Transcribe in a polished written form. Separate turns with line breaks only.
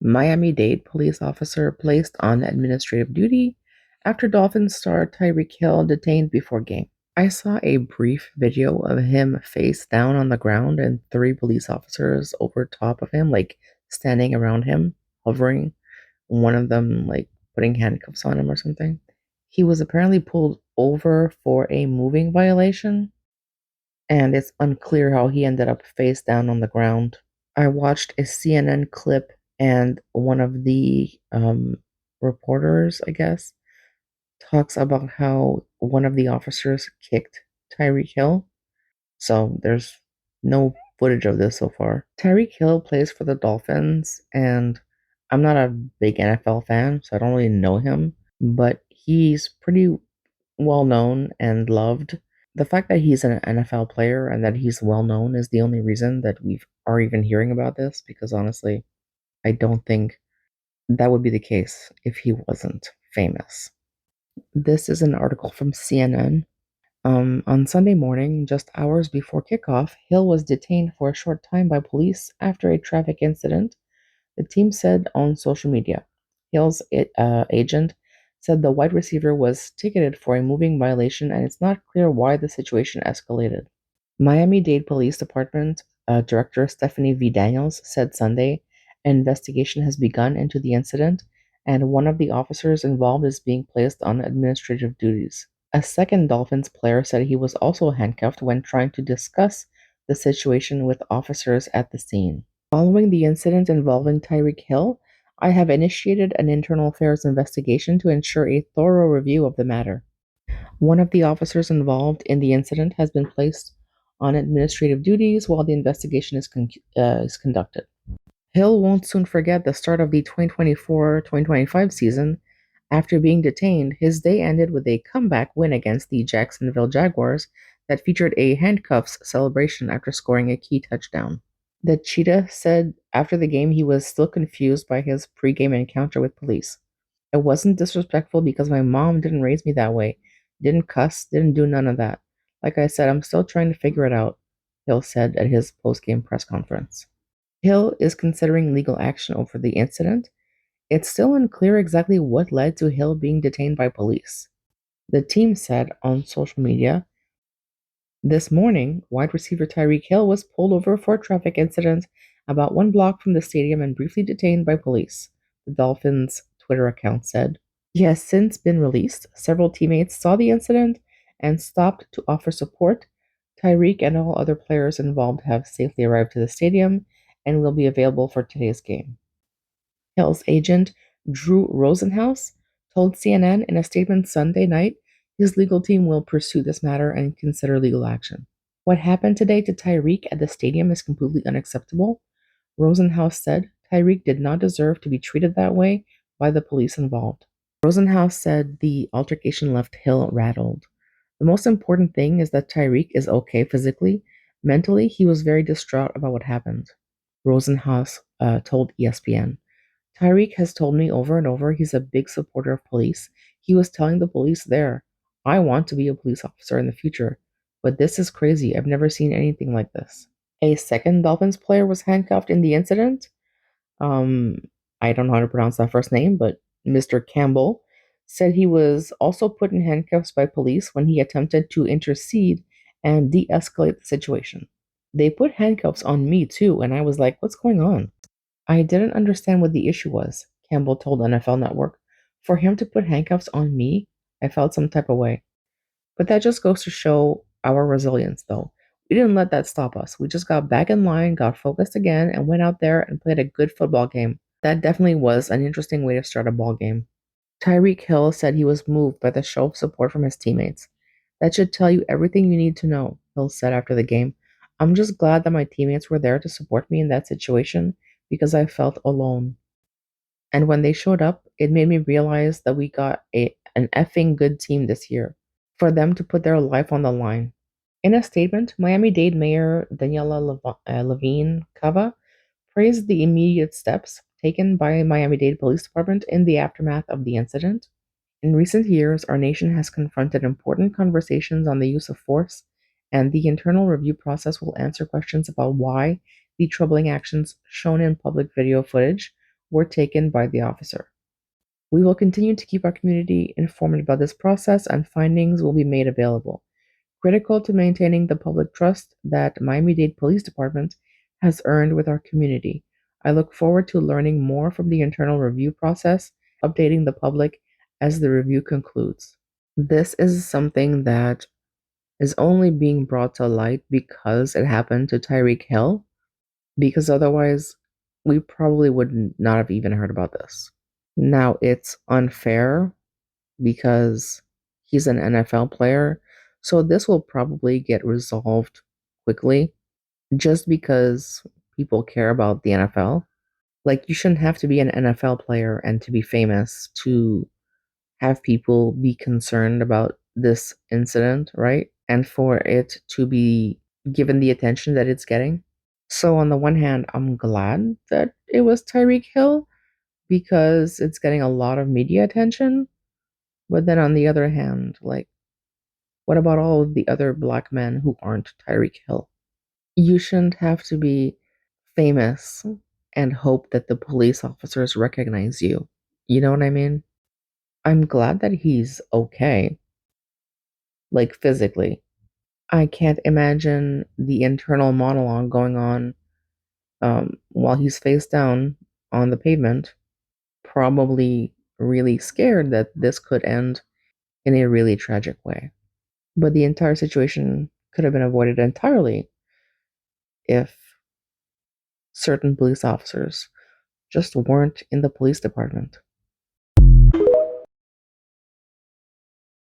Miami-Dade police officer placed on administrative duty after Dolphins star Tyreek Hill detained before game. I saw a brief video of him face down on the ground and three police officers over top of him, like standing around him, hovering, one of them like putting handcuffs on him or something. He was apparently pulled over for a moving violation, and it's unclear how he ended up face down on the ground. I watched a CNN clip, and one of the reporters, I guess, talks about how one of the officers kicked Tyreek Hill. So there's no footage of this so far. Tyreek Hill plays for the Dolphins, and I'm not a big NFL fan, so I don't really know him, but he's pretty well known and loved. The fact that he's an NFL player and that he's well known is the only reason that we are even hearing about this, because honestly, I don't think that would be the case if he wasn't famous. This is an article from CNN. On Sunday morning, just hours before kickoff, Hill was detained for a short time by police after a traffic incident, the team said on social media. Hill's agent said the wide receiver was ticketed for a moving violation, and it's not clear why the situation escalated. Miami-Dade Police Department Director Stephanie V. Daniels said Sunday an investigation has begun into the incident, and one of the officers involved is being placed on administrative duties. A second Dolphins player said he was also handcuffed when trying to discuss the situation with officers at the scene. Following the incident involving Tyreek Hill, I have initiated an internal affairs investigation to ensure a thorough review of the matter. One of the officers involved in the incident has been placed on administrative duties while the investigation is conducted. Hill won't soon forget the start of the 2024-2025 season. After being detained, his day ended with a comeback win against the Jacksonville Jaguars that featured a handcuffs celebration after scoring a key touchdown. The Cheetah said after the game he was still confused by his pregame encounter with police. "It wasn't disrespectful because my mom didn't raise me that way. Didn't cuss, didn't do none of that. Like I said, I'm still trying to figure it out," Hill said at his postgame press conference. Hill is considering legal action over the incident. It's still unclear exactly what led to Hill being detained by police. The team said on social media, "This morning, wide receiver Tyreek Hill was pulled over for a traffic incident about 1 block from the stadium and briefly detained by police," the Dolphins' Twitter account said. He has since been released. Several teammates saw the incident and stopped to offer support. Tyreek and all other players involved have safely arrived to the stadium and will be available for today's game. Hill's agent, Drew Rosenhaus, told CNN in a statement Sunday night his legal team will pursue this matter and consider legal action. "What happened today to Tyreek at the stadium is completely unacceptable," Rosenhaus said. "Tyreek did not deserve to be treated that way by the police involved." Rosenhaus said the altercation left Hill rattled. "The most important thing is that Tyreek is okay physically. Mentally, he was very distraught about what happened," Rosenhaus told ESPN. "Tyreek has told me over and over he's a big supporter of police. He was telling the police there, 'I want to be a police officer in the future.' But this is crazy. I've never seen anything like this." A second Dolphins player was handcuffed in the incident. Um, I don't know how to pronounce that first name, but Mr. Campbell said he was also put in handcuffs by police when he attempted to intercede and de escalate the situation. "They put handcuffs on me too, and I was like, what's going on? I didn't understand what the issue was," Campbell told NFL Network. "For him to put handcuffs on me, I felt some type of way." But that just goes to show our resilience, though. We didn't let that stop us. We just got back in line, got focused again, and went out there and played a good football game. That definitely was an interesting way to start a ball game. Tyreek Hill said he was moved by the show of support from his teammates. "That should tell you everything you need to know," Hill said after the game. "I'm just glad that my teammates were there to support me in that situation because I felt alone. And when they showed up, it made me realize that we got an effing good team this year for them to put their life on the line." In a statement, Miami-Dade Mayor Daniela Levine Cava praised the immediate steps taken by Miami-Dade Police Department in the aftermath of the incident. "In recent years, our nation has confronted important conversations on the use of force, and the internal review process will answer questions about why the troubling actions shown in public video footage were taken by the officer. We will continue to keep our community informed about this process, and findings will be made available. Critical to maintaining the public trust that Miami-Dade Police Department has earned with our community. I look forward to learning more from the internal review process, updating the public as the review concludes. This is something that is only being brought to light because it happened to Tyreek Hill, because otherwise we probably would not have even heard about this. Now, it's unfair because he's an NFL player, so this will probably get resolved quickly just because people care about the NFL. Like, you shouldn't have to be an NFL player and to be famous to have people be concerned about this incident, right? And for it to be given the attention that it's getting. So, on the one hand, I'm glad that it was Tyreek Hill because it's getting a lot of media attention. But then on the other hand, like, what about all of the other black men who aren't Tyreek Hill? You shouldn't have to be famous and hope that the police officers recognize you. You know what I mean? I'm glad that he's okay, like physically. I can't imagine the internal monologue going on while he's face down on the pavement, probably really scared that this could end in a really tragic way. But the entire situation could have been avoided entirely if certain police officers just weren't in the police department.